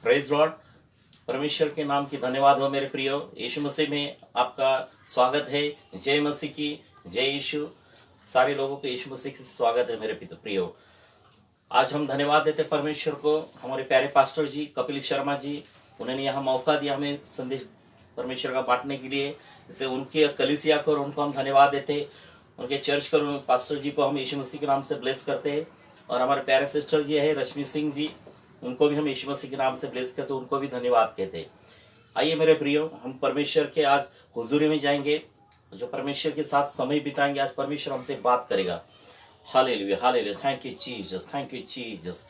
Praise Lord. परमेश्वर के नाम की धन्यवाद हो मेरे प्रियो। यीशु मसीह में आपका स्वागत है। जय मसीह की जय। यीशु सारे लोगों को यीशु मसीह की स्वागत है मेरे प्रियो। आज हम धन्यवाद देते परमेश्वर को, हमारे प्यारे पास्टर जी कपिल शर्मा जी, उन्होंने यहाँ मौका दिया हमें संदेश परमेश्वर का बांटने के लिए। इसलिए उनकी कलीसिया को और उनको हम धन्यवाद देते। उनके चर्च को, पास्टर जी को हम यीशु मसीह के नाम से ब्लेस करते हैं। और हमारे प्यारे सिस्टर जी है रश्मि सिंह जी, उनको भी हम यीशु मसीह के नाम से ब्लेस करते, उनको भी धन्यवाद कहते हैं। आइए मेरे प्रियो, हम परमेश्वर के आज हुजूरी में जाएंगे, जो परमेश्वर के साथ समय बिताएंगे। आज परमेश्वर हमसे बात करेगा। Hallelujah hallelujah, thank you Jesus, thank you Jesus,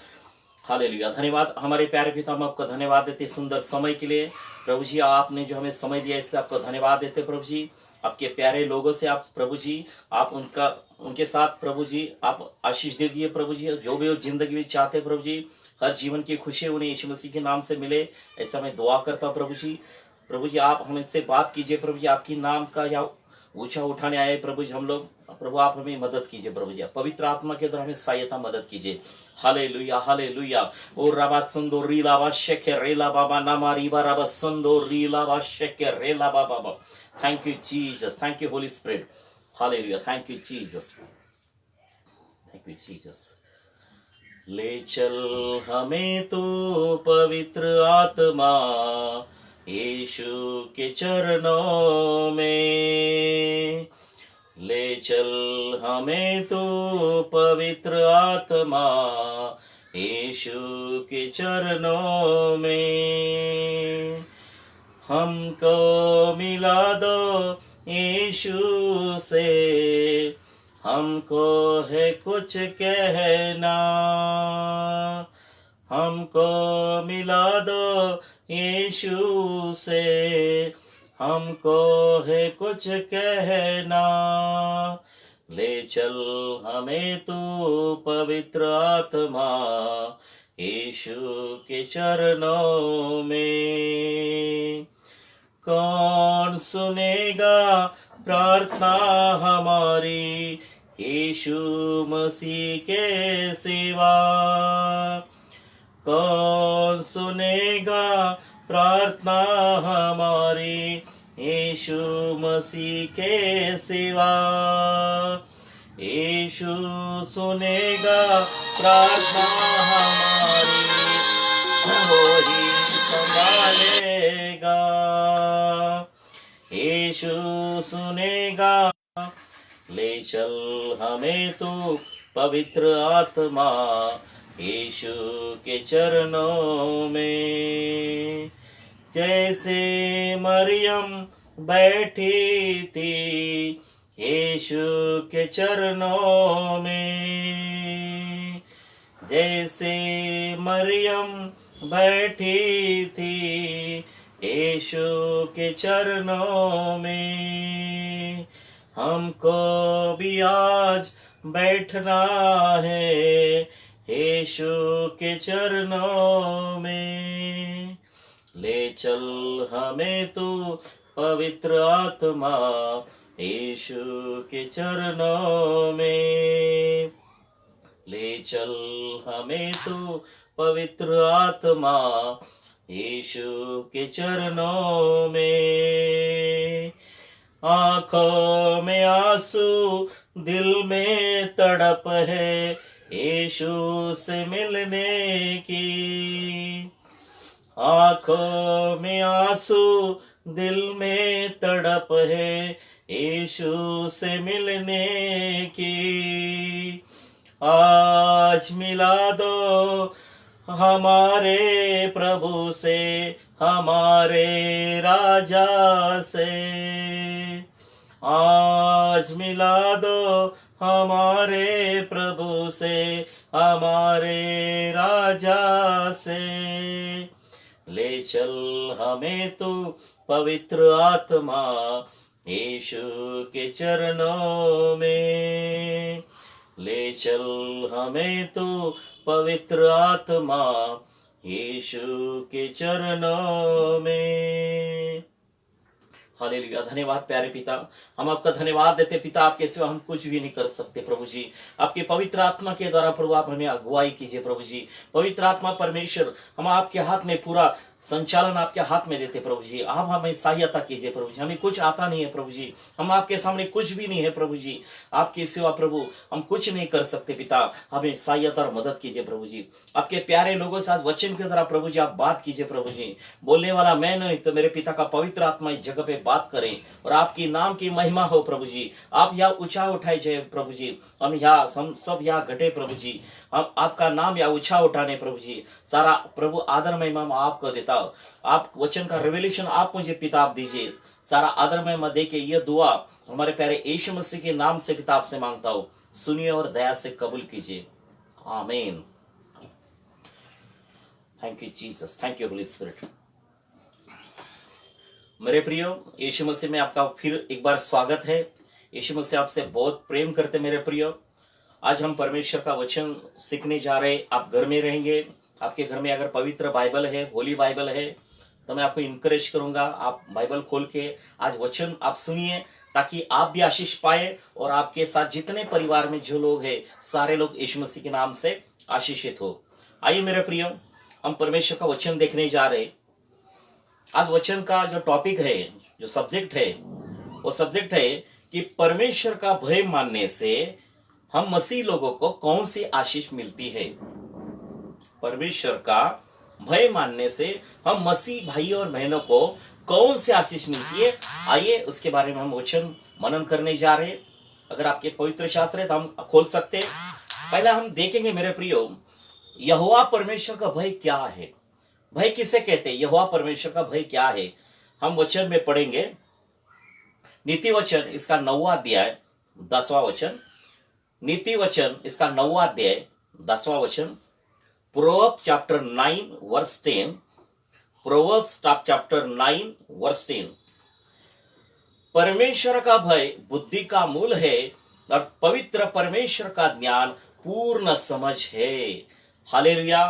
hallelujah. धन्यवाद हमारे प्यारे पिता, हम आपको धन्यवाद देते सुंदर समय के लिए। प्रभु जी आपने जो हमें समय दिया इसलिए आपको धन्यवाद देते प्रभु जी। आपके प्यारे लोगों से आप प्रभु जी, आप उनके साथ प्रभु जी आप आशीष दे दिए प्रभु जी। जो भी वो जिंदगी में चाहते प्रभु जी, हर जीवन की खुशी उन्हें यीशु मसीह के नाम से मिले, ऐसा मैं दुआ करता हूँ प्रभु जी। प्रभु जी आप हमसे बात कीजिए प्रभु जी, आपकी नाम का या ऊंचा उठाने आए प्रभु जी हम लोग। प्रभु आप हमें मदद कीजिए प्रभु जी, पवित्र आत्मा के द्वारा हमें सहायता मदद कीजिए। Hallelujah hallelujah. ओ राबा संदो रीला वाशके रेला बाबा नामा रीबा राबा संदो रीला वाशके रेला बाबा। Thank you Jesus, thank you holy spirit. Hallelujah, thank you Jesus, thank you Jesus. ले चल हमें तो पवित्र आत्मा यीशु के चरणों में। ले चल हमें तो पवित्र आत्मा यीशु के चरणों में। हमको मिला दो यीशु से, हमको है कुछ कहना। हमको मिला दो यीशु से, हमको है कुछ कहना। ले चल हमें तू पवित्र आत्मा यीशु के चरणों में। कौन सुनेगा प्रार्थना हमारी यीशु मसीह के सिवा। कौन सुनेगा प्रार्थना हमारी यीशु मसीह के सिवा। यीशु सुनेगा प्रार्थना हमारी, वही संभालेगा। यीशु सुनेगा। ले चल हमें तू पवित्र आत्मा यीशु के चरणों में। जैसे मरियम बैठी थी यीशु के चरणों में। जैसे मरियम बैठी थी यीशु के चरणों में। हमको भी आज बैठना है यीशु के चरणों में। ले चल हमें तू पवित्र आत्मा यीशु के चरणों में। ले चल हमें तू पवित्र आत्मा यीशु के चरणों में। आंखों में आंसू, दिल में तड़प है यीशु से मिलने की। आंखों में आंसू, दिल में तड़प है यीशु से मिलने की। आज मिला दो हमारे प्रभु से, हमारे राजा से। आज मिला दो हमारे प्रभु से, हमारे राजा से। ले चल हमें तू पवित्र आत्मा यीशु के चरणों में। ले चल हमें तू पवित्र आत्मा यीशु के चरणों में। हालेलुया। धन्यवाद प्यारे पिता, हम आपका धन्यवाद देते पिता, आपके सिवा हम कुछ भी नहीं कर सकते प्रभु जी। आपके पवित्र आत्मा के द्वारा प्रभु आप हमें अगुवाई कीजिए प्रभु जी। पवित्र आत्मा परमेश्वर, हम आपके हाथ में पूरा संचालन आपके हाथ में देते प्रभु जी। आप हमें सहायता कीजिए प्रभु जी। हमें कुछ आता नहीं है प्रभु जी, हम आपके सामने कुछ भी नहीं है प्रभु जी। आपके सिवा प्रभु हम कुछ नहीं कर सकते पिता, हमें सहायता और मदद कीजिए प्रभु जी। आपके प्यारे लोगों से आज वचन के द्वारा प्रभु जी आप बात कीजिए प्रभु जी। बोलने वाला मैं नहीं तो मेरे पिता का पवित्र आत्मा इस जगह पे बात करें और आपकी नाम की महिमा हो प्रभु जी। आप यहाँ ऊंचा उठाए जाए प्रभु जी, हम सब यहाँ घटे प्रभु जी। हम आपका नाम या ऊंचा उठाने प्रभु जी। सारा प्रभु आदर महिमा आपको देता हूं। आप वचन का रेवलेशन आप मुझे पिता आप दीजिए। सारा आदर महिमा दे के ये दुआ हमारे प्यारे यीशु मसीह के नाम से पिता आपसे मांगता हूं, सुनिए और दया से कबूल कीजिए। आमीन। Thank you Jesus, thank you holy spirit. मेरे प्रियो, यीशु मसीह में आपका फिर एक बार स्वागत है। यीशु मसीह आपसे बहुत प्रेम करते मेरे प्रियो। आज हम परमेश्वर का वचन सीखने जा रहे। आप घर में रहेंगे, आपके घर में अगर पवित्र बाइबल है, होली बाइबल है, तो मैं आपको इनकरेज करूंगा आप बाइबल खोल के आज वचन आप सुनिए, ताकि आप भी आशीष पाए और आपके साथ जितने परिवार में जो लोग हैं सारे लोग यीशु मसीह के नाम से आशीषित हो। आइए मेरे प्रियो, हम परमेश्वर का वचन देखने जा रहे। आज वचन का जो टॉपिक है, जो सब्जेक्ट है, वो सब्जेक्ट है कि परमेश्वर का भय मानने से हम मसीह लोगों को कौन सी आशीष मिलती है। परमेश्वर का भय मानने से हम मसीह भाई और बहनों को कौन सी आशीष मिलती है, आइए उसके बारे में हम वचन मनन करने जा रहे। अगर आपके पवित्र शास्त्र है तो हम खोल सकते हैं। पहला हम देखेंगे मेरे प्रियो, यहोवा परमेश्वर का भय क्या है। भय किसे कहते हैं, यहोवा परमेश्वर का भय क्या है, हम वचन में पढ़ेंगे। नीति वचन इसका 9वां अध्याय 10वां वचन। नीति वचन इसका 9वां अध्याय 10वां वचन। Proverbs chapter 9 verse 10. Proverbs chapter 9 verse 10. परमेश्वर का भय बुद्धि का मूल है और पवित्र परमेश्वर का ज्ञान पूर्ण समझ है। हालेलुया।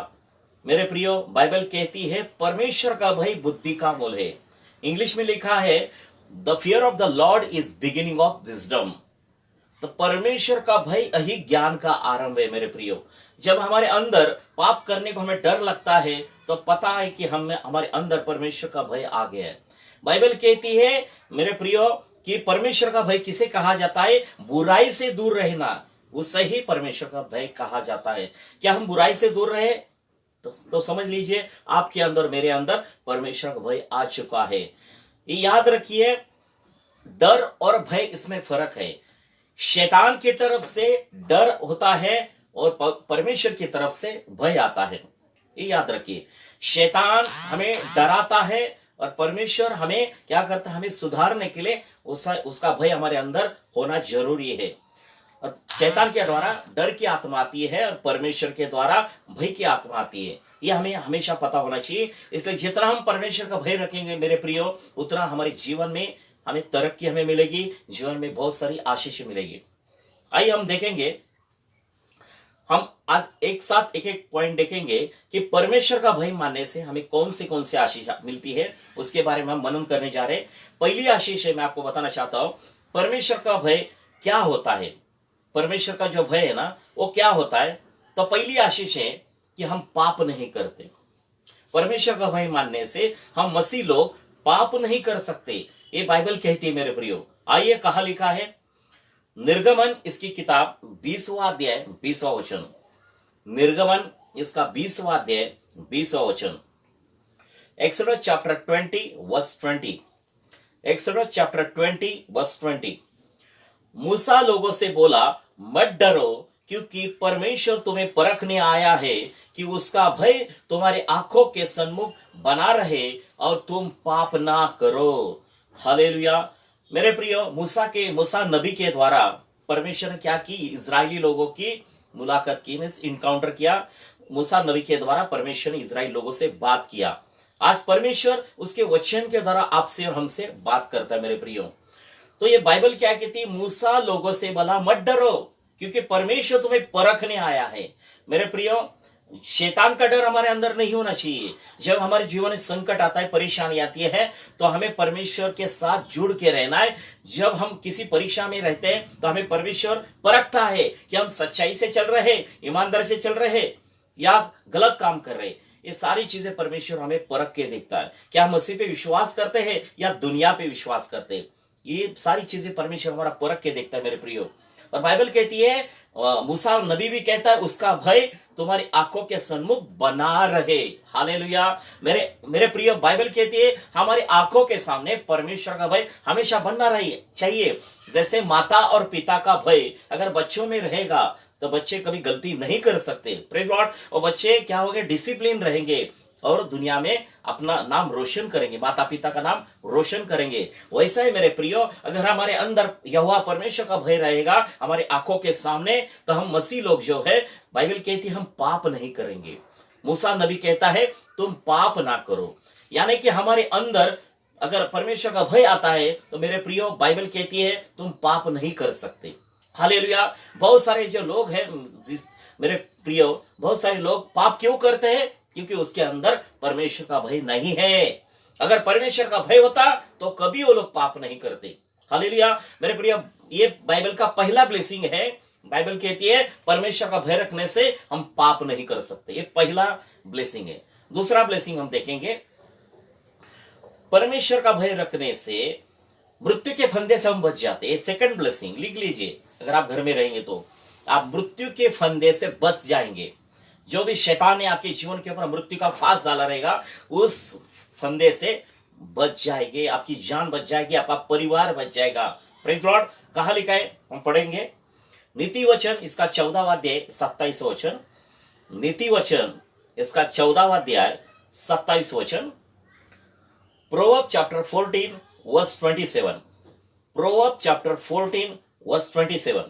मेरे प्रियो, बाइबल कहती है परमेश्वर का भय बुद्धि का मूल है। इंग्लिश में लिखा है the fear of the Lord is beginning of wisdom. तो परमेश्वर का भय यही ज्ञान का आरंभ है मेरे प्रियो। जब हमारे अंदर पाप करने को हमें डर लगता है तो पता है कि हमारे अंदर परमेश्वर का भय आ गया है। बाइबल कहती है मेरे प्रियो कि परमेश्वर का भय किसे कहा जाता है, बुराई से दूर रहना, उससे ही परमेश्वर का भय कहा जाता है। क्या हम बुराई से दूर रहे तो समझ लीजिए आपके अंदर मेरे अंदर परमेश्वर का भय आ चुका है। ये याद रखिए, डर और भय इसमें फर्क है। शैतान की तरफ से डर होता है और परमेश्वर की तरफ से भय आता है। ये याद रखिए, शैतान हमें डराता है और परमेश्वर हमें क्या करता है, हमें सुधारने के लिए उसका भय हमारे अंदर होना जरूरी है। और शैतान के द्वारा डर की आत्मा आती है और परमेश्वर के द्वारा भय की आत्मा आती है। यह हमें हमेशा पता होना चाहिए। इसलिए जितना हम परमेश्वर का भय रखेंगे मेरे प्रियो, उतना हमारे जीवन में हमें तरक्की हमें मिलेगी, जीवन में बहुत सारी आशीष मिलेगी। आइए हम देखेंगे, हम आज एक साथ एक एक पॉइंट देखेंगे कि परमेश्वर का भय मानने से हमें कौन सी आशीष मिलती है, उसके बारे में हम मनन करने जा रहे हैं। पहली आशीष है, मैं आपको बताना चाहता हूं परमेश्वर का भय क्या होता है। परमेश्वर का जो भय है ना, वो क्या होता है। तो पहली आशीष है कि हम पाप नहीं करते। परमेश्वर का भय मानने से हम मसीह लोग पाप नहीं कर सकते, ये बाइबल कहती है मेरे प्रियो। आइए कहा लिखा है, निर्गमन इसकी किताब 20वां अध्याय 20वां वचन। निर्गमन इसका 20वां अध्याय 20वां वचन। Exodus chapter 20 verse 20। Exodus chapter 20 verse 20। मूसा लोगों से बोला, मत डरो, क्योंकि परमेश्वर तुम्हें परखने आया है कि उसका भय तुम्हारी आंखों के सन्मुख बना रहे और तुम पाप ना करो। हालेलुया। मेरे प्रियो, मूसा नबी के द्वारा परमेश्वर ने क्या की, इजरायली लोगों की मुलाकात की, मींस इनकाउंटर किया। मूसा नबी के द्वारा परमेश्वर ने इजरायली लोगों से बात किया। आज परमेश्वर उसके वचन के द्वारा आपसे और हमसे बात करता है मेरे प्रियो। तो ये बाइबल क्या कहती है, मूसा लोगों से बोला मत डरो, क्योंकि परमेश्वर तुम्हें परखने आया है। मेरे प्रियो, शैतान का डर हमारे अंदर नहीं होना चाहिए। जब हमारे जीवन में संकट आता है, परेशानी आती है, तो हमें परमेश्वर के साथ जुड़ के रहना है। जब हम किसी परीक्षा में रहते हैं तो हमें परमेश्वर परखता है कि हम सच्चाई से चल रहे, ईमानदारी से चल रहे या गलत काम कर रहे। ये सारी चीजें परमेश्वर हमें परख के देखता है। क्या हम मसीह पे विश्वास करते हैं या दुनिया पे विश्वास करते हैं, ये सारी चीजें परमेश्वर हमारा परख के देखता है मेरे प्रियो। और बाइबल कहती है, मूसा नबी भी कहता है, उसका भय तुम्हारी आंखों के सन्मुख बना रहे। हालेलुया। मेरे प्रिय, बाइबल कहती है हमारी आंखों के सामने परमेश्वर का भय हमेशा बनना रही चाहिए। जैसे माता और पिता का भय अगर बच्चों में रहेगा तो बच्चे कभी गलती नहीं कर सकते, प्रेज लॉर्ड। और बच्चे क्या होंगे, डिसिप्लिन रहेंगे और दुनिया में अपना नाम रोशन करेंगे, माता पिता का नाम रोशन करेंगे। वैसा ही मेरे प्रियो, अगर हमारे अंदर यहोवा परमेश्वर का भय रहेगा हमारी आंखों के सामने, तो हम मसीह लोग जो है, बाइबल कहती है हम पाप नहीं करेंगे। मूसा नबी कहता है तुम पाप ना करो, यानी कि हमारे अंदर अगर परमेश्वर का भय आता है तो मेरे प्रियो, बाइबल कहती है तुम पाप नहीं कर सकते। हालेलुया। बहुत सारे जो लोग हैं मेरे प्रियो, बहुत सारे लोग पाप क्यों करते हैं, क्योंकि उसके अंदर परमेश्वर का भय नहीं है। अगर परमेश्वर का भय होता तो कभी वो लोग पाप नहीं करते। हालेलुया। मेरे प्रिय, ये बाइबल का पहला ब्लेसिंग है। बाइबल कहती है परमेश्वर का भय रखने से हम पाप नहीं कर सकते, ये पहला ब्लेसिंग है। दूसरा ब्लेसिंग हम देखेंगे, परमेश्वर का भय रखने से मृत्यु के फंदे से हम बच जाते हैं। सेकंड ब्लेसिंग लिख लीजिए, अगर आप घर में रहेंगे तो आप मृत्यु के फंदे से बच जाएंगे। जो भी शैतान ने आपके जीवन के ऊपर मृत्यु का फांस डाला रहेगा, उस फंदे से बच जाएंगे, आपकी जान बच जाएगी, आपका परिवार बच जाएगा। Praise Lord. कहा लिखा है, हम पढ़ेंगे नीति वचन इसका 14वां अध्याय 27वां वचन। नीति वचन इसका 14वां अध्याय 27वां वचन। Proverb chapter 14 verse 27। Proverb chapter 14 verse 27।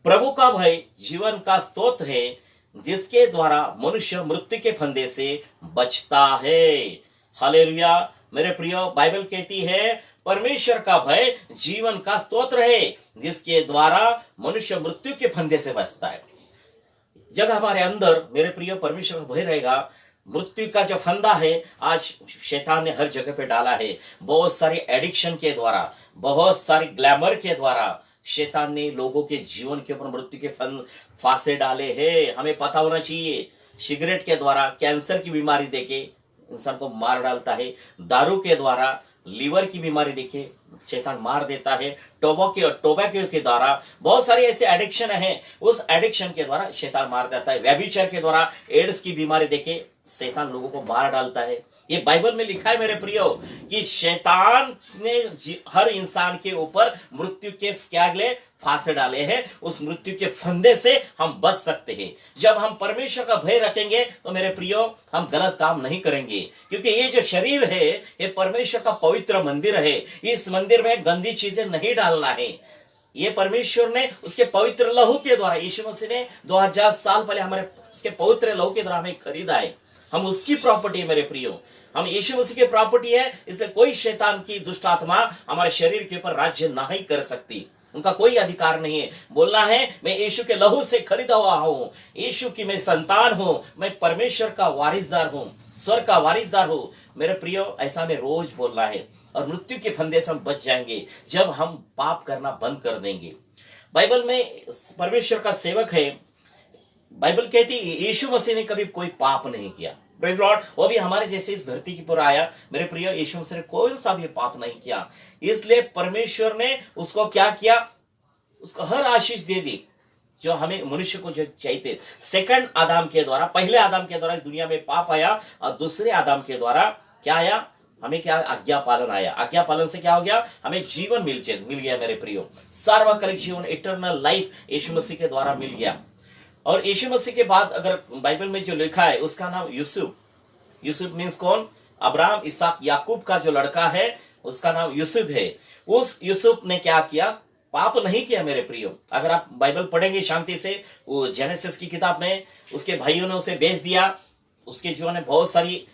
प्रभु का भय जीवन का स्रोत है, जिसके द्वारा मनुष्य मृत्यु के फंदे से बचता है। हालेलुया। मेरे प्रियो, बाइबल कहती है परमेश्वर का भय जीवन का स्रोत है, जिसके द्वारा मनुष्य मृत्यु के फंदे से बचता है। जब हमारे अंदर मेरे प्रियो परमेश्वर का भय रहेगा, मृत्यु का जो फंदा है आज शैतान ने हर जगह पे डाला है। बहुत सारी एडिक्शन के द्वारा, बहुत सारी ग्लैमर के द्वारा शैतान ने लोगों के जीवन के ऊपर मृत्यु के फांसे डाले हैं। हमें पता होना चाहिए, सिगरेट के द्वारा कैंसर की बीमारी देके इंसान को मार डालता है। दारू के द्वारा लीवर की बीमारी देके शैतान मार देता है। टोबैको के द्वारा बहुत सारी ऐसे एडिक्शन है, उस एडिक्शन के द्वारा शैतान मार देता है। व्यभिचार के द्वारा एड्स की बीमारी देके शैतान लोगों को मार डालता है। ये बाइबल में लिखा है मेरे प्रियो कि शैतान ने हर इंसान के ऊपर मृत्यु के क्या फांसे डाले हैं। उस मृत्यु के फंदे से हम बच सकते हैं। जब हम परमेश्वर का भय रखेंगे तो मेरे प्रियो हम गलत काम नहीं करेंगे, क्योंकि ये जो शरीर है ये परमेश्वर का पवित्र मंदिर है। इस मंदिर में गंदी चीजें नहीं डालना है। ये परमेश्वर ने उसके पवित्र लहू के द्वारा, यीशु मसीह ने 2000 साल पहले हमारे उसके पवित्र लहू के द्वारा हमें खरीदा है। हम उसकी प्रॉपर्टी है मेरे प्रियो, हम यीशु मसीह की प्रॉपर्टी है। इसलिए कोई शैतान की दुष्ट आत्मा हमारे शरीर के ऊपर राज्य नहीं कर सकती, उनका कोई अधिकार नहीं है। बोलना है मैं यीशु के लहू से खरीदा हुआ हूं, यीशु की मैं संतान हूं, मैं परमेश्वर का वारिसदार हूं, स्वर्ग का वारिसदार हूं। मेरे प्रियो, ऐसा में रोज बोलना है और मृत्यु के फंदे से हम बच जाएंगे जब हम पाप करना बंद कर देंगे। बाइबल में परमेश्वर का सेवक है, बाइबल कहती है यीशु मसीह ने कभी कोई पाप नहीं किया। Praise Lord. वो भी हमारे जैसे इस धरती की पर आया। मेरे प्रिय, यीशु मसीह ने कोई सा भी पाप नहीं किया, इसलिए परमेश्वर ने उसको क्या किया, उसको हर आशीष दे दी जो हमें मनुष्य को जो चाहिए। सेकंड आदम के द्वारा, पहले आदम के द्वारा दुनिया में पाप आया और दूसरे आदम के द्वारा क्या आया, हमें क्या आज्ञा पालन आया। आज्ञा पालन से क्या हो गया, हमें जीवन मिल गया मेरे प्रियो। सार्वकालिक जीवन, इटर्नल लाइफ यीशु मसीह के द्वारा मिल गया। और यीशु मसीह के बाद अगर बाइबल में जो लिखा है उसका नाम यूसुफ। यूसुफ मीन्स कौन, अब्राहम इसहाक याकूब का जो लड़का है उसका नाम यूसुफ है। उस यूसुफ ने क्या किया, पाप नहीं किया मेरे प्रियो। अगर आप बाइबल पढ़ेंगे शांति से, वो जेनेसिस की किताब में उसके भाइयों ने उसे बेच दिया, उसके जीवन में बहुत सारी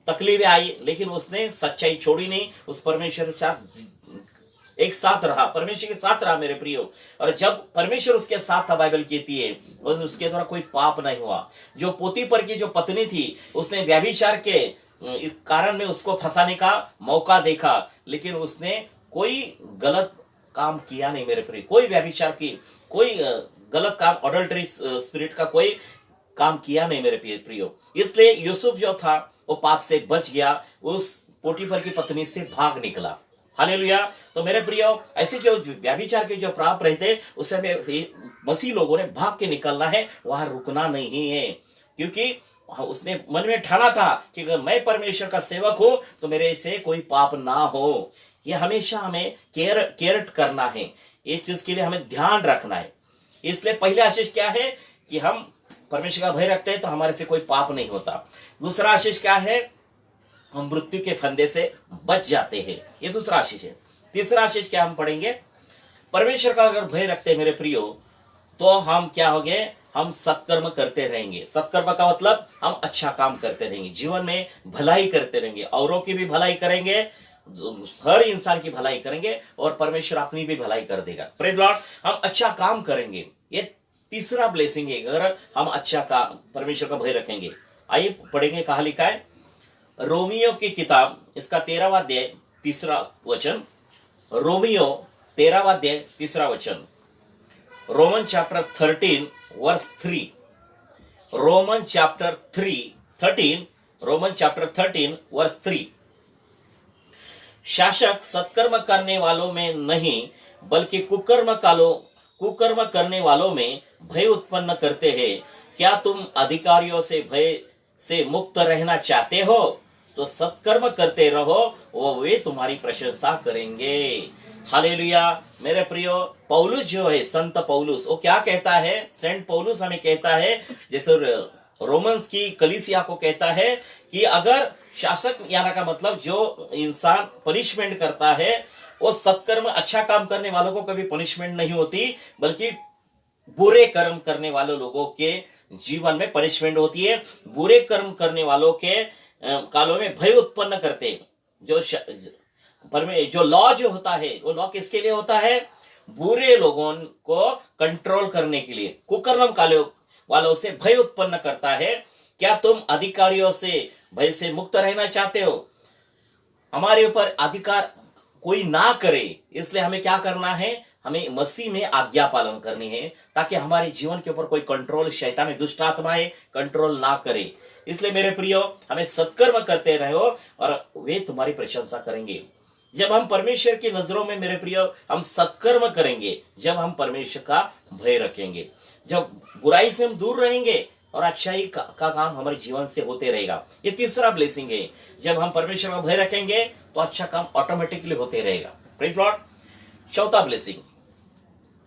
तकलीफें आई, लेकिन उसने सच्चाई छोड़ी नहीं, उस परमेश्वर के साथ एक साथ रहा, परमेश्वर के साथ रहा मेरे प्रियो। और जब परमेश्वर उसके साथ था, बाइबल कहती है, उसके द्वारा कोई पाप नहीं हुआ। जो पोतीफर की जो पत्नी थी, उसने व्यभिचार के इस कारण में उसको फंसाने का मौका देखा, लेकिन उसने कोई गलत काम किया नहीं मेरे प्रिय। कोई व्यभिचार की, कोई गलत काम, अडल्टरी स्पिरिट का कोई काम किया नहीं मेरे प्रियो। इसलिए यूसुफ जो था वो पाप से बच गया, उस पोटीफर की पत्नी से भाग निकला। हालेलुया। तो मेरे प्रियो, ऐसे जो व्यभिचार के जो पाप रहते, उससे मसीह लोगों ने भाग के निकलना है, वहां रुकना नहीं है। क्योंकि उसने मन में ठाना था कि अगर मैं परमेश्वर का सेवक हूं तो मेरे से कोई पाप ना हो। ये हमेशा हमें केयर करना है, ये चीज के लिए हमें ध्यान रखना है। इसलिए पहले आशीष क्या है कि हम परमेश्वर का भय रखते हैं तो हमारे से कोई पाप नहीं होता। दूसरा आशीष क्या है, हम मृत्यु के फंदे से बच जाते हैं, ये दूसरा आशीष है। तीसरा आशीष क्या हम पढ़ेंगे, परमेश्वर का अगर भय रखते हैं मेरे प्रियो तो हम क्या हो गए, हम सत्कर्म करते रहेंगे। सत्कर्म का मतलब हम अच्छा काम करते रहेंगे, जीवन में भलाई करते रहेंगे, औरों की भी भलाई करेंगे, हर इंसान की भलाई करेंगे और परमेश्वर अपनी भी भलाई कर देगा। Praise Lord. हम अच्छा काम करेंगे, ये तीसरा ब्लेसिंग है अगर हम अच्छा काम, परमेश्वर का भय रखेंगे। आइए पढ़ेंगे, कहा लिखा है रोमियो की किताब, इसका 13वां अध्याय 3रा वचन। रोमियो 13वां अध्याय 3रा वचन। Roman chapter 13 verse 3। Roman chapter 13 Roman chapter 13 verse 3। शासक सत्कर्म करने वालों में नहीं बल्कि कुकर्म करने वालों में भय उत्पन्न करते हैं। क्या तुम अधिकारियों से भय से मुक्त रहना चाहते हो तो सत्कर्म करते रहो, वो वे तुम्हारी प्रशंसा करेंगे। हालेलुया। मेरे प्रियो, पौलुस जो है, संत पौलुस, वो क्या कहता है, सेंट पौलुस हमें कहता है, जैसे रोमन्स की कलीसिया को कहता है कि अगर शासक याना का मतलब जो इंसान पनिशमेंट करता है, वो सत्कर्म अच्छा काम करने वालों को कभी पनिशमेंट नहीं होती, बल्कि बुरे कर्म करने वाले लोगों के जीवन में पनिशमेंट होती है। बुरे कर्म करने वालों के कालों में भय उत्पन्न करते। जो लॉ जो होता है, वो लॉ किसके लिए होता है, बुरे लोगों को कंट्रोल करने के लिए। कुकर्म कालों वालों से भय उत्पन्न करता है। क्या तुम अधिकारियों से भय से मुक्त रहना चाहते हो। हमारे ऊपर अधिकार कोई ना करे, इसलिए हमें क्या करना है, हमें मसीह में आज्ञा पालन करनी है, ताकि हमारे जीवन के ऊपर कोई कंट्रोल, शैतान दुष्ट आत्माएं कंट्रोल ना करे। इसलिए मेरे प्रियो, हमें सत्कर्म करते रहो और वे तुम्हारी प्रशंसा करेंगे। जब हम परमेश्वर की नजरों में मेरे प्रियो हम सत्कर्म करेंगे, जब हम परमेश्वर का भय रखेंगे, जब बुराई से हम दूर रहेंगे और अच्छाई का काम हमारे जीवन से होते रहेगा। ये तीसरा ब्लेसिंग है। जब हम परमेश्वर का भय रखेंगे तो अच्छा काम ऑटोमेटिकली होते रहेगा। Praise Lord.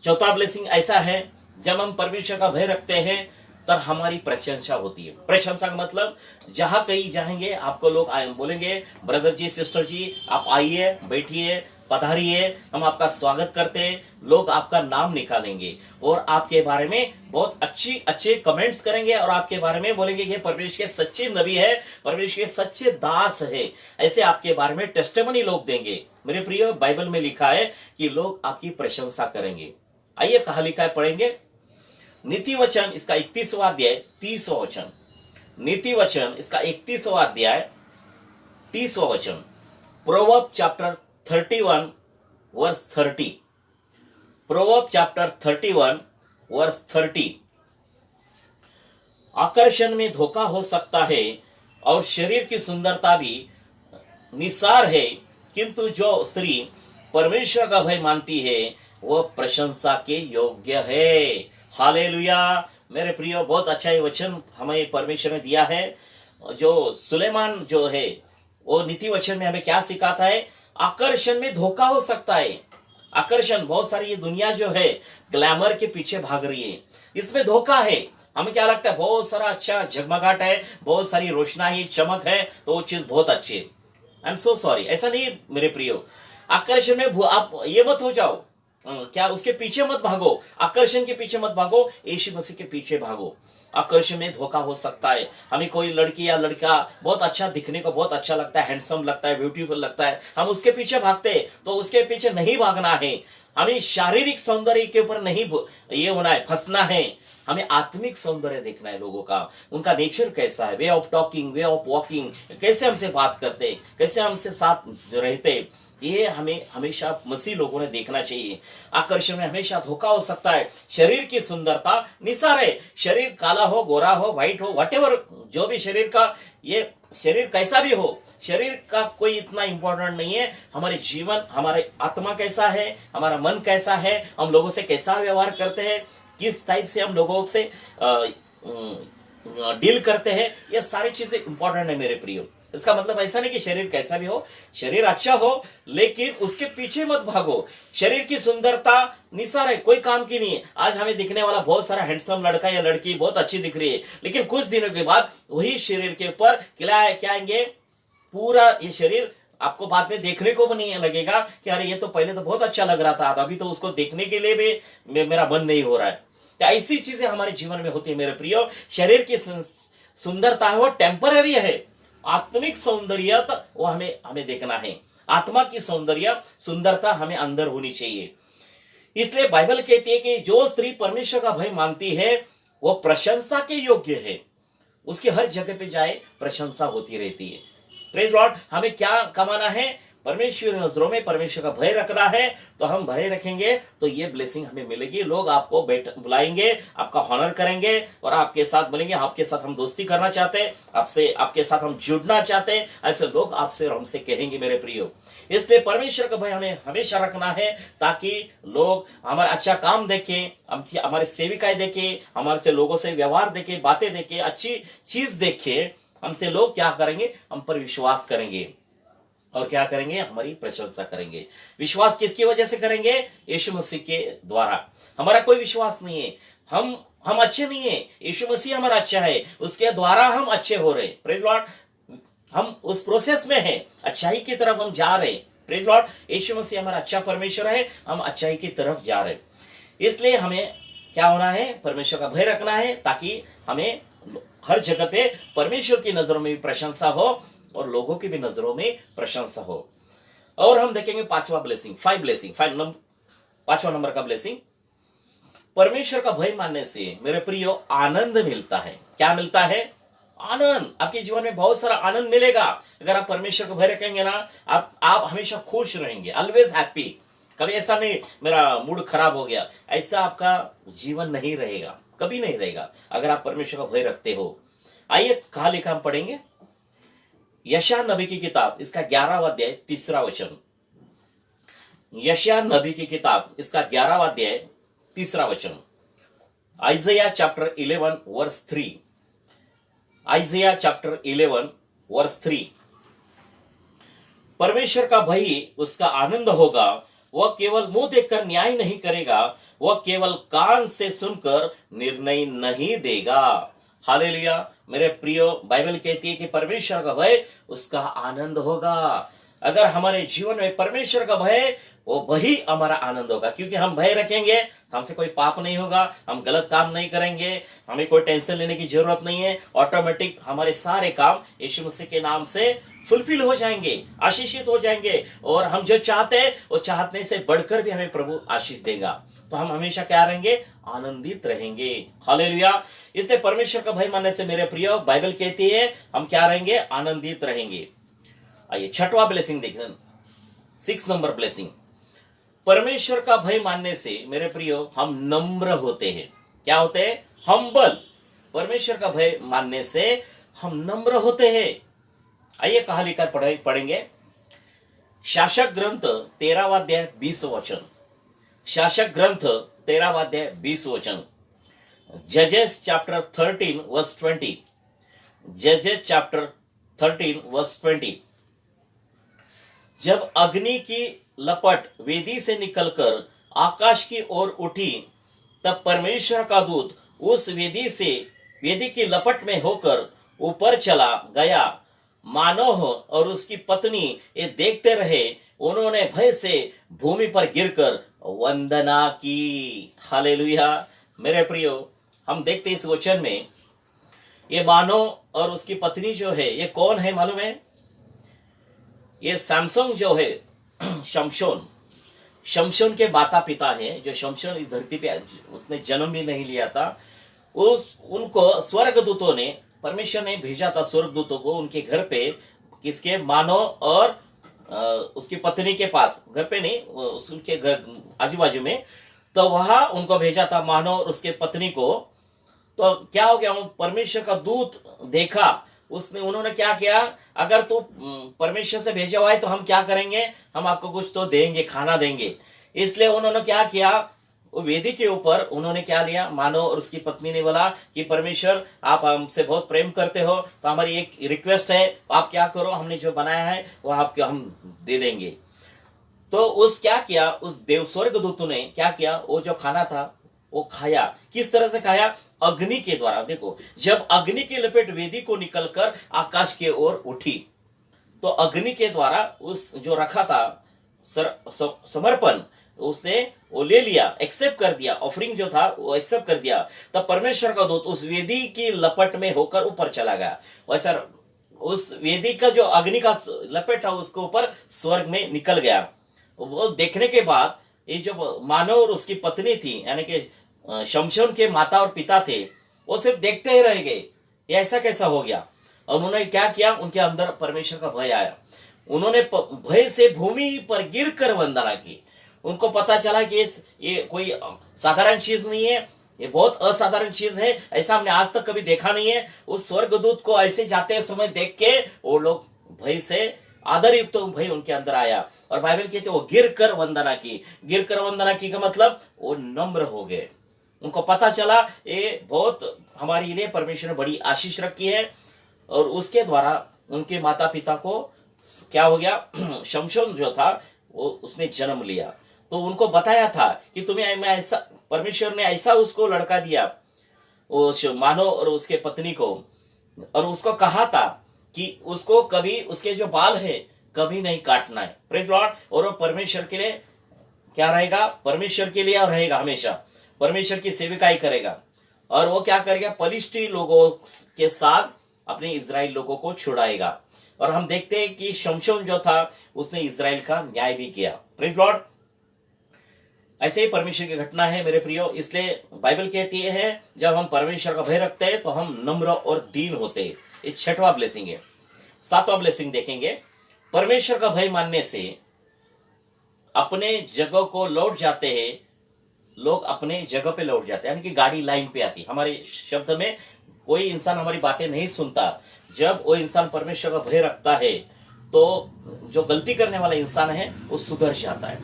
चौथा ब्लेसिंग ऐसा है, जब हम परमेश्वर का भय रखते हैं तब हमारी प्रशंसा होती है। प्रशंसा का मतलब जहां कहीं जाएंगे आपको लोग बोलेंगे, ब्रदर जी, सिस्टर जी, आप आइए, बैठिए, पधारिए, हम आपका स्वागत करते हैं। लोग आपका नाम निकालेंगे और आपके बारे में बहुत अच्छे कमेंट्स करेंगे और आपके बारे में बोलेंगे कि परमेश्वर के सच्चे नबी है, परमेश्वर के सच्चे दास है। ऐसे आपके बारे में टेस्टिमनी लोग देंगे। मेरे प्रिय, बाइबल में लिखा है कि लोग आपकी प्रशंसा करेंगे। आइए, कहा लिखा है, पढ़ेंगे। नीति वचन इसका 31वां अध्याय 30वां वचन। नीति वचन इसका 31वां अध्याय 30वां वचन। Proverb chapter 31 verse 30। Proverb chapter 31 verse 30। आकर्षण में धोखा हो सकता है और शरीर की सुंदरता भी निसार है, किंतु जो स्त्री परमेश्वर का भय मानती है वह प्रशंसा के योग्य है। हालेलुया। मेरे प्रियो, बहुत अच्छा ये वचन हमें परमेश्वर ने दिया है। जो सुलेमान जो है वो नीति वचन में हमें क्या सिखाता है, आकर्षण में धोखा हो सकता है। आकर्षण, बहुत सारी ये दुनिया जो है ग्लैमर के पीछे भाग रही है, इसमें धोखा है। हमें क्या लगता है, बहुत सारा अच्छा झगमगाट है, बहुत सारी रोशनाई, चमक है, तो वो चीज बहुत अच्छी है। आई एम सो सॉरी, ऐसा नहीं मेरे प्रियो। आकर्षण में आप ये मत हो जाओ, क्या उसके पीछे मत भागो, आकर्षण के पीछे मत भागो, यीशु मसीह के पीछे भागो। आकर्षण में धोखा हो सकता है। हमें कोई लड़की या लड़का बहुत अच्छा दिखने को बहुत अच्छा लगता है, हैंडसम लगता है, ब्यूटीफुल लगता है, हम उसके पीछे भागते हैं। तो उसके पीछे नहीं भागना है, हमें शारीरिक सौंदर्य के ऊपर नहीं ये होना है, फंसना है। हमें आत्मिक सौंदर्य देखना है लोगों का, उनका नेचर कैसा है, way of talking, way of walking, कैसे हमसे बात करते, कैसे हमसे साथ रहते, ये हमें हमेशा मसीह लोगों ने देखना चाहिए। आकर्षण में हमेशा धोखा हो सकता है। शरीर की सुंदरता निसार है, शरीर काला हो, गोरा हो, व्हाइट हो, व्हाटएवर, जो भी शरीर का, ये शरीर कैसा भी हो, शरीर का कोई इतना इंपॉर्टेंट नहीं है। हमारे जीवन, हमारे आत्मा कैसा है, हमारा मन कैसा है, हम लोगों से कैसा व्यवहार करते हैं, किस टाइप से हम लोगों से डील करते हैं, ये सारी चीजें इंपॉर्टेंट है मेरे प्रियो। इसका मतलब ऐसा नहीं कि शरीर कैसा भी हो, शरीर अच्छा हो, लेकिन उसके पीछे मत भागो। शरीर की सुंदरता निसार है, कोई काम की नहीं है। आज हमें दिखने वाला बहुत सारा हैंडसम लड़का या लड़की बहुत अच्छी दिख रही है, लेकिन कुछ दिनों के बाद वही शरीर के ऊपर क्या आएंगे, पूरा ये शरीर आपको बाद में देखने को भी नहीं लगेगा कि अरे ये तो पहले तो बहुत अच्छा लग रहा था, अभी तो उसको देखने के लिए भी मेरा मन नहीं हो रहा है। तो ऐसी चीजें हमारे जीवन में होती है मेरे प्रियो। शरीर की सुंदरता है वो टेम्पररी है, आत्मिक सौंदर्य वो हमें देखना है। आत्मा की सुंदरता हमें अंदर होनी चाहिए। इसलिए बाइबल कहती है कि जो स्त्री परमेश्वर का भय मानती है वो प्रशंसा के योग्य है, उसकी हर जगह पे जाए प्रशंसा होती रहती है। Praise Lord. हमें क्या कमाना है, परमेश्वर की नजरों में परमेश्वर का भय रखना है। तो हम भय रखेंगे तो ये ब्लेसिंग हमें मिलेगी। लोग आपको बुलाएंगे, आपका हॉनर करेंगे और आपके साथ बोलेंगे आपके साथ हम दोस्ती करना चाहते हैं, आपके साथ हम जुड़ना चाहते हैं। ऐसे लोग आपसे और हमसे कहेंगे मेरे प्रियो। इसलिए परमेश्वर का भय हमें हमेशा रखना है, ताकि लोग हमारा अच्छा काम देखें, हमारे सेविकाएं देखें, हमारे से लोगों से व्यवहार देखें, बातें देखें, अच्छी चीज देखें। हमसे लोग क्या करेंगे, हम पर विश्वास करेंगे और क्या करेंगे, हमारी प्रशंसा करेंगे। विश्वास किसकी वजह से करेंगे, यीशु मसीह के द्वारा। हमारा कोई विश्वास नहीं है, हम अच्छे नहीं है, यीशु मसीह हमारा अच्छा है, उसके द्वारा हम अच्छे हो रहे। Praise Lord. हम उस प्रोसेस में हैं, अच्छाई की तरफ हम जा रहे। Praise Lord. यीशु मसीह हमारा अच्छा परमेश्वर है, हम अच्छाई की तरफ जा रहे। इसलिए हमें क्या होना है, परमेश्वर का भय रखना है, ताकि हमें हर जगह पे परमेश्वर की नजरों में भी प्रशंसा हो और लोगों की भी नजरों में प्रशंसा हो। और हम देखेंगे पांचवा ब्लेसिंग, पांचवा नंबर का ब्लेसिंग, परमेश्वर का भय मानने से मेरे प्रियो आनंद मिलता है। क्या मिलता है, आनंद। आपके जीवन में बहुत सारा आनंद मिलेगा अगर आप परमेश्वर का भय रखेंगे ना। आप हमेशा खुश रहेंगे, ऑलवेज हैप्पी। कभी ऐसा नहीं मेरा मूड खराब हो गया, ऐसा आपका जीवन नहीं रहेगा, कभी नहीं रहेगा अगर आप परमेश्वर का भय रखते हो। आइए कहा लिखा हम पढ़ेंगे, यशायाह नबी की किताब, इसका 11वां अध्याय 3रा वचन। यशायाह नबी की किताब, इसका 11वां अध्याय 3रा वचन। Isaiah chapter 11 verse 3। Isaiah chapter 11 verse 3। परमेश्वर का भय उसका आनंद होगा, वह केवल मुंह देखकर न्याय नहीं करेगा, वह केवल कान से सुनकर निर्णय नहीं देगा। हालेलुया। मेरे प्रियो, बाइबल कहती है कि परमेश्वर का भय उसका आनंद होगा। अगर हमारे जीवन में परमेश्वर का भय, वो वही हमारा आनंद होगा, क्योंकि हम भय रखेंगे तो हमसे कोई पाप नहीं होगा, हम गलत काम नहीं करेंगे, हमें कोई टेंशन लेने की जरूरत नहीं है। ऑटोमेटिक हमारे सारे काम यीशु मसीह के नाम से फुलफिल हो जाएंगे, आशीषित हो जाएंगे, और हम जो चाहते हैं वो चाहने से बढ़कर भी हमें प्रभु आशीष देगा। तो हम हमेशा क्या रहेंगे, आनंदित रहेंगे। हालेलुया। इसलिए परमेश्वर का भय मानने से मेरे प्रिय, बाइबल कहती है हम क्या रहेंगे, आनंदित रहेंगे। आइए छठवा ब्लेसिंग देखना, 6 नंबर ब्लेसिंग। परमेश्वर का भय मानने से मेरे प्रियो हम नम्र होते हैं। क्या होते हैं, हम्बल। परमेश्वर का भय मानने से हम नम्र होते हैं। आइए कहा लिखा पढ़ेंगे, शासक ग्रंथ 13वां अध्याय 20 वचन। शासक ग्रंथ 13वां अध्याय 20 वचन। जजेस चैप्टर 13 वर्स 20। जजेस चैप्टर 13 वर्स 20। जब अग्नि की लपट वेदी से निकलकर आकाश की ओर उठी, तब परमेश्वर का दूत उस वेदी की लपट में होकर ऊपर चला गया। मानोह और उसकी पत्नी ये देखते रहे, उन्होंने भय से भूमि पर गिरकर वंदना की। हालेलुया। मेरे प्रियो, हम देखते इस वचन में ये मानो और उसकी पत्नी जो है ये कौन है मालूम है? ये सैमसंग जो है शमशोन, शमशोन के माता पिता हैं। जो शमशोन इस धरती पे उसने जन्म भी नहीं लिया था, उस उनको स्वर्गदूतों ने, परमेश्वर ने भेजा था स्वर्गदूतों को उनके घर पे, किसके? मानव और उसकी पत्नी के पास, घर पे नहीं, उसके घर आजू बाजू में। तो वहां उनको भेजा था मानव और उसके पत्नी को। तो क्या हो गया, परमेश्वर का दूत देखा, उसने उन्होंने क्या किया, अगर तू परमेश्वर से भेजा हुआ है तो हम क्या करेंगे, हम आपको कुछ तो देंगे, खाना देंगे। इसलिए उन्होंने क्या किया, वो वेदी के ऊपर उन्होंने क्या लिया, मानो और उसकी पत्नी ने बोला कि परमेश्वर आप हमसे बहुत प्रेम करते हो, तो हमारी एक रिक्वेस्ट है, आप क्या करो, हमने जो बनाया है वो आपको हम दे देंगे। तो उस क्या किया, उस देव स्वर्गदूत ने क्या किया, वो जो खाना था वो खाया। किस तरह से खाया? अग्नि के द्वारा। देखो, जब अग्नि की लपेट वेदी को निकलकर आकाश की ओर उठी, तो अग्नि के द्वारा उस जो रखा था समर्पण, उसने वो ले लिया, एक्सेप्ट कर दिया, ऑफरिंग जो था वो एक्सेप्ट कर दिया। तब परमेश्वर का दूत उस वेदी की लपट में होकर ऊपर चला गया। वैसा उस वेदी का जो अग्नि का लपेट था उसके ऊपर स्वर्ग में निकल गया। वो देखने के बाद ये जो मानव और उसकी पत्नी थी, यानी कि शमशोन के माता और पिता थे, वो सिर्फ देखते ही रह गए, ये ऐसा कैसा हो गया। और उन्होंने क्या किया, उनके अंदर परमेश्वर का भय आया। उन्होंने भय से भूमि पर गिरकर वंदना की। उनको पता चला कि ये कोई साधारण चीज नहीं है, ये बहुत असाधारण चीज है, ऐसा हमने आज तक कभी देखा नहीं है। उस स्वर्गदूत को ऐसे जाते समय देख के वो लोग भय से, आदर युक्त तो भय उनके अंदर आया। और बाइबल कहते वो गिर कर वंदना की। गिर कर वंदना की का मतलब वो नम्र हो गए। उनको पता चला ये बहुत हमारे लिए परमेश्वर ने बड़ी आशीष रखी है। और उसके द्वारा उनके माता पिता को क्या हो गया, शमशोन जो था वो उसने जन्म लिया। तो उनको बताया था कि तुम्हें मैं ऐसा, परमेश्वर ने ऐसा उसको लड़का दिया, वो मानो और उसके पत्नी को, और उसको कहा था कि उसको कभी उसके जो बाल है कभी नहीं काटना है। Praise Lord. और वो परमेश्वर के लिए क्या रहेगा, परमेश्वर के लिए रहेगा, हमेशा परमेश्वर की सेविकाई करेगा। और वो क्या करेगा, पलिश्ती लोगों के साथ अपने इजराइल लोगों को छुड़ाएगा। और हम देखते हैं कि शमशोन जो था उसने इजराइल का न्याय भी किया। Praise Lord. ऐसे ही परमेश्वर की घटना है मेरे प्रियो। इसलिए बाइबल कहती है जब हम परमेश्वर का भय रखते हैं तो हम नम्र और दीन होते हैं। ये छठवां ब्लेसिंग है। सातवां ब्लेसिंग देखेंगे, परमेश्वर का भय मानने से अपने जगह को लौट जाते हैं लोग, अपने जगह पे लौट जाते हैं, यानी कि गाड़ी लाइन पे आती। हमारे शब्द में कोई इंसान हमारी बातें नहीं सुनता। जब वो इंसान परमेश्वर का भय रखता है तो जो गलती करने वाला इंसान है वो सुधर जाता है,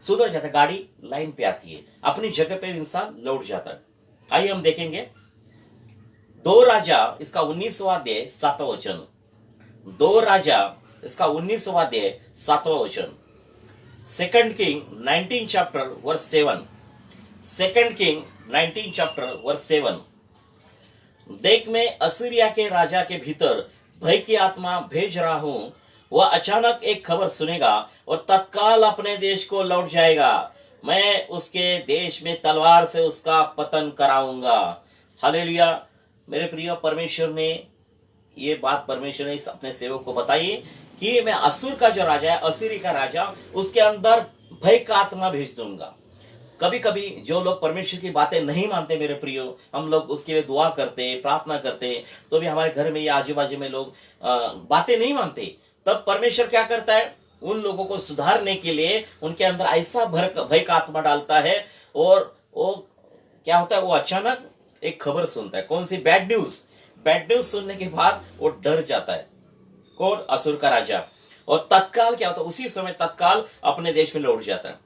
सुधर जाता है, गाड़ी लाइन पे आती है, अपनी जगह पे इंसान लौट जाता है। आइए हम देखेंगे 2 राजा इसका 19वां अध्याय 7वां वचन। 2 राजा इसका 19वां अध्याय 7वां वचन। 2 king 19 chapter verse 7। 2 king 19 chapter verse 7। देख मैं असीरिया के राजा के भीतर भय की आत्मा भेज रहा हूं, वह अचानक एक खबर सुनेगा और तत्काल अपने देश को लौट जाएगा। मैं उसके देश में तलवार से उसका पतन कराऊंगा। हालेलुया। मेरे प्रिय, परमेश्वर ने ये बात परमेश्वर ने अपने सेवक को बताई कि मैं असुर का जो राजा है, असीरी का राजा, उसके अंदर भय का आत्मा भेज दूंगा। कभी कभी जो लोग परमेश्वर की बातें नहीं मानते मेरे प्रियो, हम लोग उसके लिए दुआ करते, प्रार्थना करते, तो भी हमारे घर में या आजू बाजू में लोग बातें नहीं मानते। तब परमेश्वर क्या करता है, उन लोगों को सुधारने के लिए उनके अंदर ऐसा भय का आत्मा डालता है। और वो क्या होता है, वो अचानक एक खबर सुनता है। कौन सी? Bad news. बैड न्यूज सुनने के बाद वो डर जाता है। कौन? असुर का राजा। और तत्काल क्या होता है, उसी समय तत्काल अपने देश में लौट जाता है।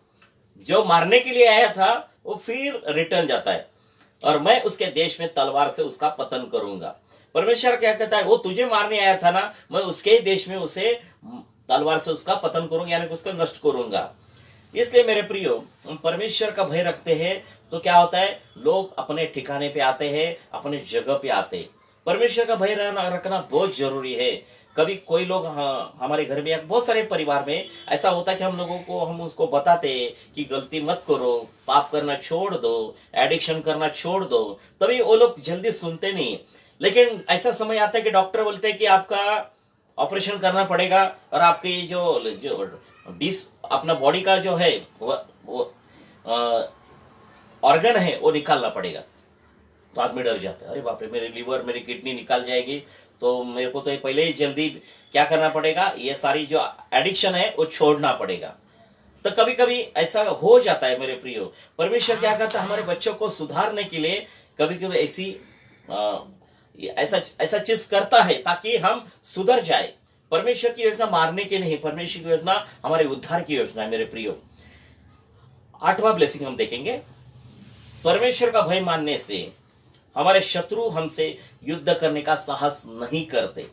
जो मारने के लिए आया था वो फिर रिटर्न जाता है, और मैं उसके देश में तलवार से उसका पतन करूंगा। परमेश्वर क्या कहता है, वो तुझे मारने आया था ना, मैं उसके ही देश में उसे तलवार से उसका पतन करूंगा, यानी उसको नष्ट करूंगा। इसलिए मेरे प्रियो, हम परमेश्वर का भय रखते हैं तो क्या होता है, लोग अपने ठिकाने पे आते हैं, अपने जगह पे आते हैं। परमेश्वर का भय रखना बहुत जरूरी है। कभी कोई लोग, हमारे घर में बहुत सारे परिवार में ऐसा होता है कि हम उसको बताते हैं कि गलती मत करो, पाप करना छोड़ दो, एडिक्शन करना छोड़ दो, तभी वो लोग जल्दी सुनते नहीं। लेकिन ऐसा समय आता है कि डॉक्टर बोलते हैं कि आपका ऑपरेशन करना पड़ेगा और आपके ये जो जो डिस अपना बॉडी का जो है वो ऑर्गन है वो निकालना पड़ेगा। तो आदमी डर जाता है, अरे बाप रे मेरे लीवर मेरी किडनी निकाल जाएगी, तो मेरे को तो ये पहले ही जल्दी क्या करना पड़ेगा, ये सारी जो एडिक्शन है वो छोड़ना पड़ेगा। तो कभी कभी ऐसा हो जाता है मेरे प्रियो। परमेश्वर क्या करता है, हमारे बच्चों को सुधारने के लिए कभी कभी ऐसी ऐसा ऐसा चीज करता है ताकि हम सुधर जाए। परमेश्वर की योजना मारने की नहीं, परमेश्वर की योजना हमारे उद्धार की योजना है मेरे प्रियो। 8वां ब्लेसिंग हम देखेंगे, परमेश्वर का भय मानने से हमारे शत्रु हमसे युद्ध करने का साहस नहीं करते।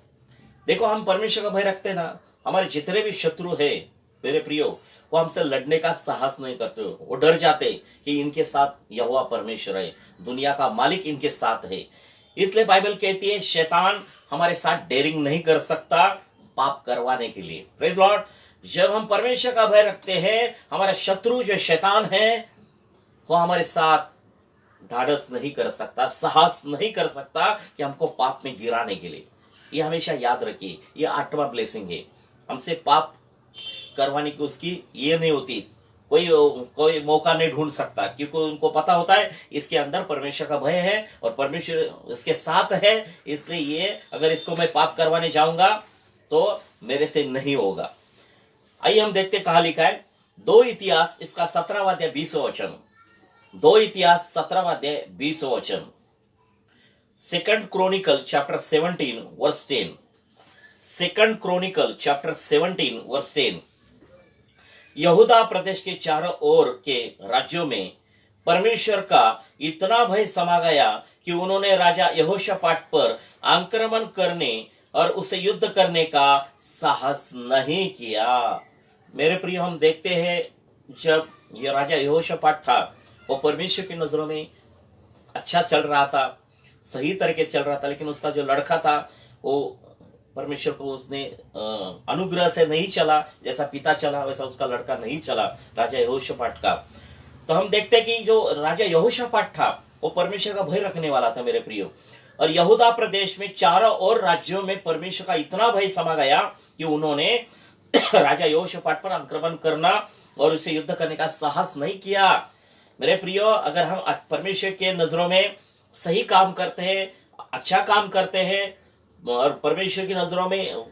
देखो हम परमेश्वर का भय रखते ना, हमारे जितने भी शत्रु है मेरे प्रियो, वो हमसे लड़ने का साहस नहीं करते, वो डर जाते कि इनके साथ यहोवा परमेश्वर है, दुनिया का मालिक इनके साथ है। इसलिए बाइबल कहती है शैतान हमारे साथ डेयरिंग नहीं कर सकता पाप करवाने के लिए। Praise Lord. जब हम परमेश्वर का भय रखते हैं, हमारा शत्रु जो शैतान है वो हमारे साथ धाड़स नहीं कर सकता, साहस नहीं कर सकता कि हमको पाप में गिराने के लिए। ये हमेशा याद रखिए, ये 8वां ब्लेसिंग है। हमसे पाप करवाने की उसकी ये नहीं होती, कोई मौका नहीं ढूंढ सकता, क्योंकि उनको पता होता है इसके अंदर परमेश्वर का भय है और परमेश्वर इसके साथ है। इसलिए ये अगर इसको मैं पाप करवाने जाऊंगा तो मेरे से नहीं होगा। आइए हम देखते कहा लिखा है, 2 इतिहास इसका 17वां अध्याय 20वां वचन। 2 इतिहास 17वां अध्याय 20वां वचन। 2 chronicle chapter 17 verse 10। 2 chronicle chapter 17 verse 10। यहूदा प्रदेश के चारों ओर के राज्यों में परमेश्वर का इतना भय समा गया कि उन्होंने राजा यहोशापाट पर आक्रमण करने और उसे युद्ध करने का साहस नहीं किया। मेरे प्रिय, हम देखते हैं जब यह राजा यहोशापाट था वो परमेश्वर की नजरों में अच्छा चल रहा था, सही तरीके से चल रहा था, लेकिन उसका जो लड़का था वो परमेश्वर को उसने अनुग्रह से नहीं चला, जैसा पिता चला वैसा उसका लड़का नहीं चला, राजा यहोशापाट का। तो हम देखते हैं कि जो राजा यहोशापाट था वो परमेश्वर का भय रखने वाला था मेरे प्रियो। और यहूदा प्रदेश में चारों ओर राज्यों में परमेश्वर का इतना भय समा गया कि उन्होंने राजा यहोशापाट पर आक्रमण करना और उसे युद्ध करने का साहस नहीं किया। मेरे प्रियो, अगर हम परमेश्वर के नजरों में सही काम करते हैं, अच्छा काम करते हैं और परमेश्वर की नजरों में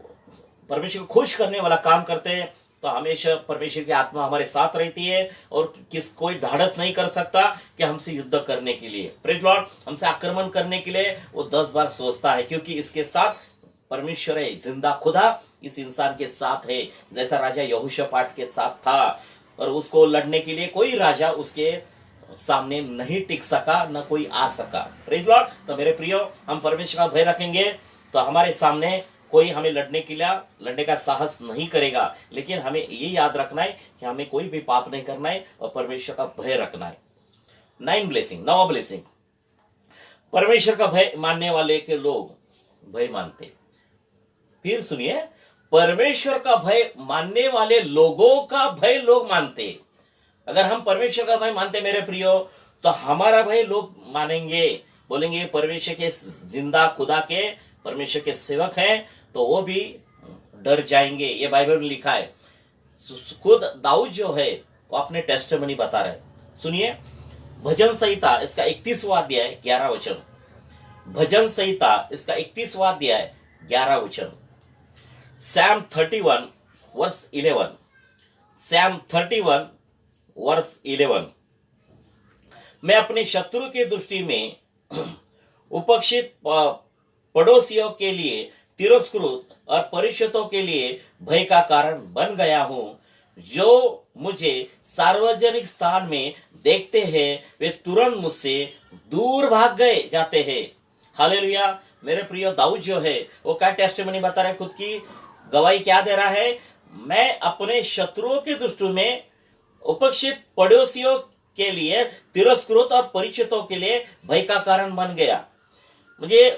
परमेश्वर को खुश करने वाला काम करते हैं, तो हमेशा परमेश्वर की आत्मा हमारे साथ रहती है और कोई ढाढ़स नहीं कर सकता कि हमसे युद्ध करने के लिए, प्रेज लॉर्ड, हमसे आक्रमण करने के लिए वो 10 बार सोचता है, क्योंकि इसके साथ परमेश्वर है, जिंदा खुदा इस इंसान के साथ है, जैसा राजा यहोशापाट के साथ था। और उसको लड़ने के लिए कोई राजा उसके सामने नहीं टिक सका, न कोई आ सका। Praise Lord. तो मेरे प्रियो, हम परमेश्वर का भय रखेंगे तो हमारे सामने कोई हमें लड़ने का साहस नहीं करेगा। लेकिन हमें ये याद रखना है कि हमें कोई भी पाप नहीं करना है और परमेश्वर का भय रखना है। 9वां ब्लेसिंग, परमेश्वर का भय मानने वाले के लोग भय मानते। फिर सुनिए, परमेश्वर का भय मानने वाले लोगों का भय लोग मानते। अगर हम परमेश्वर का भय मानते मेरे प्रियो, तो हमारा भय लोग मानेंगे, बोलेंगे परमेश्वर के जिंदा खुदा के परमेश्वर के सेवक हैं, तो वो भी डर जाएंगे। ये बाइबल में लिखा है। खुद दाऊद जो है वो अपने टेस्टिमनी बता रहे। सुनिए, भजन संहिता इसका 31वां अध्याय 11 वचन। भजन संहिता इसका 31वां अध्याय 11 वचन। Psalm 31 verse 11। Psalm 31 verse 11। मैं अपने शत्रु की दृष्टि में उपेक्षित पड़ोसियों के लिए तिरस्कृत और परिचितों के लिए भय का कारण बन गया हूं। जो मुझे सार्वजनिक स्थान में देखते हैं वे तुरंत मुझसे दूर भाग गए जाते हैं। हालेलुया। मेरे प्रिय, दाऊद जो है वो क्या टेस्टिमनी बता रहा है, खुद की गवाही क्या दे रहा है, मैं अपने शत्रुओं की दृष्टि में उपेक्षित पड़ोसियों के लिए तिरस्कृत और परिचितों के लिए भय का कारण बन गया। मुझे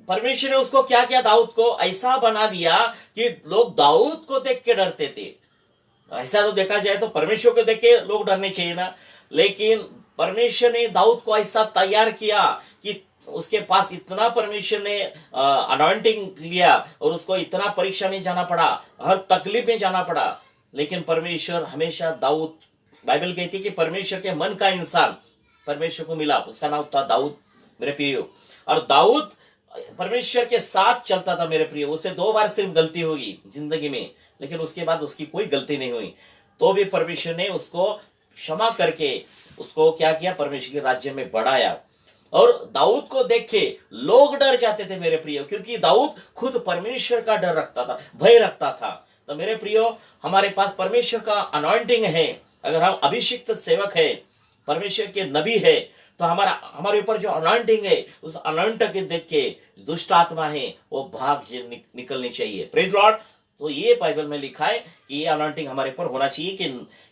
परमेश्वर ने उसको क्या किया, दाऊद को ऐसा बना दिया कि लोग दाऊद को देख के डरते थे। ऐसा तो देखा जाए तो परमेश्वर को देख के लोग डरने चाहिए ना, लेकिन परमेश्वर ने दाऊद को ऐसा तैयार किया कि उसके पास इतना परमेश्वर ने अनॉइंटिंग लिया और उसको इतना परीक्षा में जाना पड़ा, हर तकलीफ में जाना पड़ा, लेकिन परमेश्वर हमेशा दाऊद, बाइबल कहती है कि परमेश्वर के मन का इंसान परमेश्वर को मिला, उसका नाम था दाऊद मेरे प्रियो। और दाऊद परमेश्वर के साथ चलता था मेरे प्रियो। उसे 2 बार सिर्फ गलती होगी जिंदगी में, लेकिन उसके बाद उसकी कोई गलती नहीं हुई, तो भी परमेश्वर ने उसको क्षमा करके उसको क्या किया, परमेश्वर के राज्य में बढ़ाया। और दाऊद को देख के लोग डर जाते थे मेरे प्रियो, क्योंकि दाऊद खुद परमेश्वर का डर रखता था, भय रखता था। तो मेरे प्रियो, हमारे पास परमेश्वर का अनॉइंटिंग है, अगर हम अभिषिक्त सेवक है, परमेश्वर के नबी है, तो हमारे ऊपर जो अनॉइंटिंग है, उस अनॉइंटिंग के देख के दुष्ट आत्मा है वो भाग निकलनी चाहिए। Praise Lord. तो ये बाइबल में लिखा है कि ये अनॉइंटिंग हमारे ऊपर होना चाहिए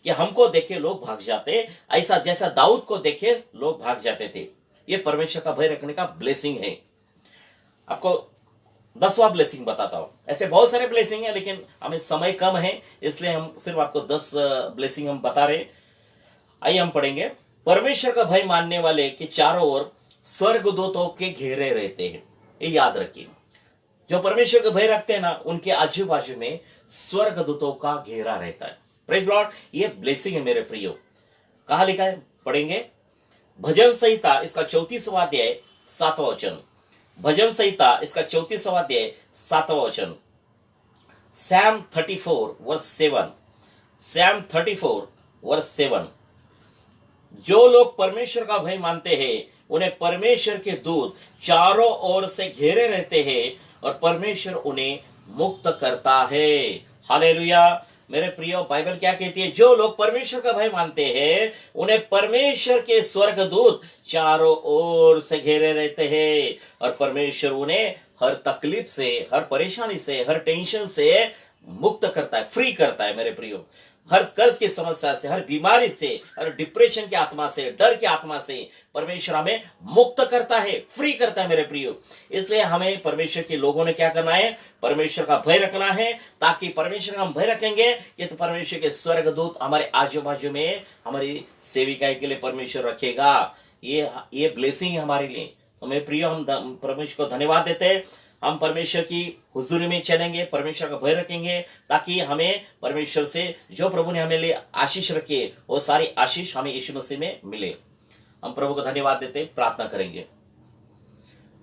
कि हमको देख के लोग भाग जाते, ऐसा जैसा दाऊद को देखे लोग भाग जाते थे। ये परमेश्वर का भय रखने का ब्लेसिंग है। आपको 10वां ब्लेसिंग बताता हूं। ऐसे बहुत सारे ब्लेसिंग है, लेकिन हमें समय कम है, इसलिए हम सिर्फ आपको 10 ब्लेसिंग हम बता रहे। आइए हम पढ़ेंगे। परमेश्वर का भय मानने वाले के चारों ओर स्वर्गदूतों के घेरे रहते हैं। ये याद रखिए, जो परमेश्वर का भय रखते हैं ना, उनके आजू बाजू में स्वर्गदूतों का घेरा रहता है। Praise Lord. ये ब्लेसिंग है मेरे प्रियो। कहा लिखा है, पढ़ेंगे। भजन संहिता इसका 34वां अध्याय 7वां वचन। भजन संहिता इसका 34वां अध्याय 7वां वचन। Psalm 34 verse 7। Psalm 34 verse 7। जो लोग परमेश्वर का भय मानते हैं, उन्हें परमेश्वर के दूत चारों ओर से घेरे रहते हैं और परमेश्वर उन्हें मुक्त करता है। हालेलुया। मेरे प्रियो, बाइबल क्या कहती है? जो लोग परमेश्वर का भय मानते हैं, उन्हें परमेश्वर के स्वर्गदूत चारों ओर से घेरे रहते हैं और परमेश्वर उन्हें हर तकलीफ से, हर परेशानी से, हर टेंशन से मुक्त करता है, फ्री करता है मेरे प्रियो। हर कर्ज की समस्या से, हर बीमारी से, हर डिप्रेशन की आत्मा से, डर की आत्मा से परमेश्वर हमें मुक्त करता है, फ्री करता है मेरे प्रियो। इसलिए हमें परमेश्वर के लोगों ने क्या करना है? परमेश्वर का भय रखना है, ताकि परमेश्वर का हम भय रखेंगे कि तो परमेश्वर के स्वर्गदूत हमारे आजू बाजू में हमारी सेविकाई के लिए परमेश्वर रखेगा। ये ब्लेसिंग है हमारे लिए। तो मेरे प्रियो, हम परमेश्वर को धन्यवाद देते हैं। हम परमेश्वर की हुजूरी में चलेंगे, परमेश्वर का भय रखेंगे, ताकि हमें परमेश्वर से जो प्रभु ने हमें लिए आशीष रखी है, वो सारी आशीष हमें यीशु मसीह में मिले। हम प्रभु को धन्यवाद देते, प्रार्थना करेंगे।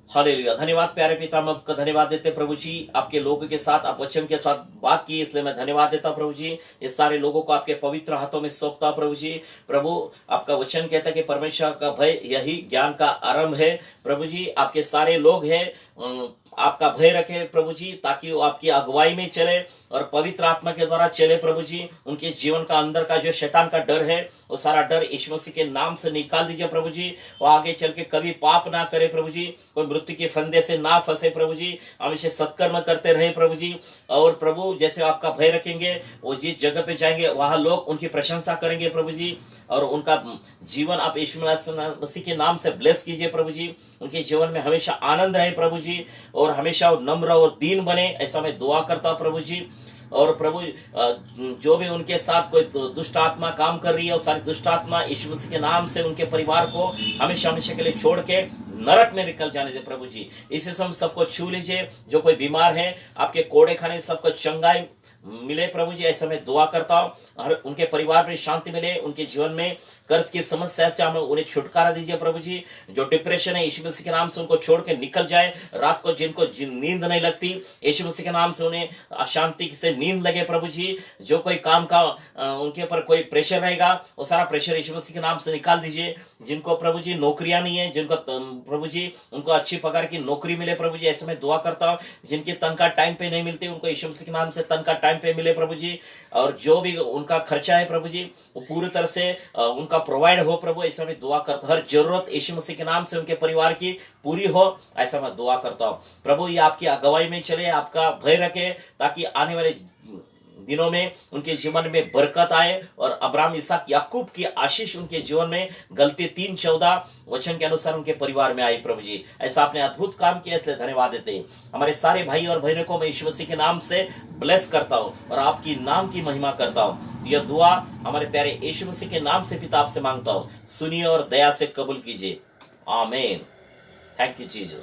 हालेलुया। धन्यवाद प्यारे पिता, हम आपका धन्यवाद देते प्रभु जी। आपके लोगों के साथ आप वचन के साथ बात की, इसलिए मैं धन्यवाद देता प्रभु जी। ये सारे लोगों को आपके पवित्र हाथों में सौंपता प्रभु जी। प्रभु, आपका वचन कहता है कि परमेश्वर का भय यही ज्ञान का आरंभ है। प्रभु जी, आपके सारे लोग हैं, आपका भय रखे प्रभु जी, ताकि वो आपकी अगुवाई में चले और पवित्र आत्मा के द्वारा चले प्रभु जी। उनके जीवन का अंदर का जो शैतान का डर है, वो सारा डर यीशु मसीह के नाम से निकाल दीजिए प्रभु जी। वो आगे चल के कभी पाप ना करे प्रभु जी, कोई मृत्यु के फंदे से ना फंसे प्रभु जी। हमेशा सत्कर्म करते रहे प्रभु जी। और प्रभु, जैसे आपका भय रखेंगे, वो जिस जगह पे जाएंगे वहां लोग उनकी प्रशंसा करेंगे प्रभु जी, और उनका जीवन आप यीशु मसीह के नाम से ब्लेस कीजिए प्रभु जी। उनके जीवन में हमेशा आनंद रहे प्रभु जी, और हमेशा नम्र और दीन बने, ऐसा मैं दुआ करता हूं प्रभु जी। और प्रभु, जो भी उनके साथ कोई दुष्ट आत्मा काम कर रही है, वो सारी दुष्ट आत्मा यीशु मसीह के नाम से उनके परिवार को हमेशा हमेशा के लिए छोड़ के नरक में निकल जाने दे प्रभु जी। इसी से हम सबको छू लीजिए। जो कोई बीमार है, आपके कोड़े खाने सबको चंगाई मिले प्रभु जी, ऐसा मैं दुआ करता हूँ। और उनके परिवार में शांति मिले, उनके जीवन में कर्ज की समस्या से हमें उन्हें छुटकारा दीजिए प्रभु जी। जो डिप्रेशन है, यीशु मसीह के नाम से उनको छोड़ के निकल जाए। रात को जिनको नींद नहीं लगती, यीशु मसीह के नाम से उन्हें अशांति से नींद लगे प्रभु जी। जो कोई काम का उनके ऊपर कोई प्रेशर रहेगा, वो सारा प्रेशर यीशु मसीह के नाम से निकाल दीजिए। जिनको प्रभु जी नौकरियां नहीं है, जिनको प्रभु जी उनको अच्छी प्रकार की नौकरी मिले प्रभु जी, ऐसे मैं दुआ करता हूँ। जिनकी तनख्वाह टाइम पे नहीं मिलती, उनको यीशु मसीह के नाम से तनख्वाह टाइम पे मिले प्रभु जी। और जो भी उनका खर्चा है प्रभु जी, वो पूरी तरह से उनका प्रोवाइड हो प्रभु, ऐसा मैं दुआ करता हूं। हर जरूरत यीशु मसीह के नाम से उनके परिवार की पूरी हो, ऐसा मैं दुआ करता हूं प्रभु। ये आपकी अगुवाई में चले, आपका भय रखे, ताकि आने वाले दिनों में उनके जीवन में बरकत आए और अब्राहम, इसहाक, याकूब की आशीष उनके जीवन में गलती 3:14 वचन के अनुसार उनके परिवार में आई प्रभु जी। ऐसा आपने अद्भुत काम किया, इसलिए धन्यवाद देते हैं। हमारे सारे भाई और बहनों को मैं यीशु मसीह के नाम से ब्लेस करता हूं और आपकी नाम की महिमा करता हूं। यह दुआ हमारे प्यारे यीशु मसीह के नाम से पिता आपसे मांगता हूं, सुनिए और दया से कबूल कीजिए। आमीन। Thank you Jesus.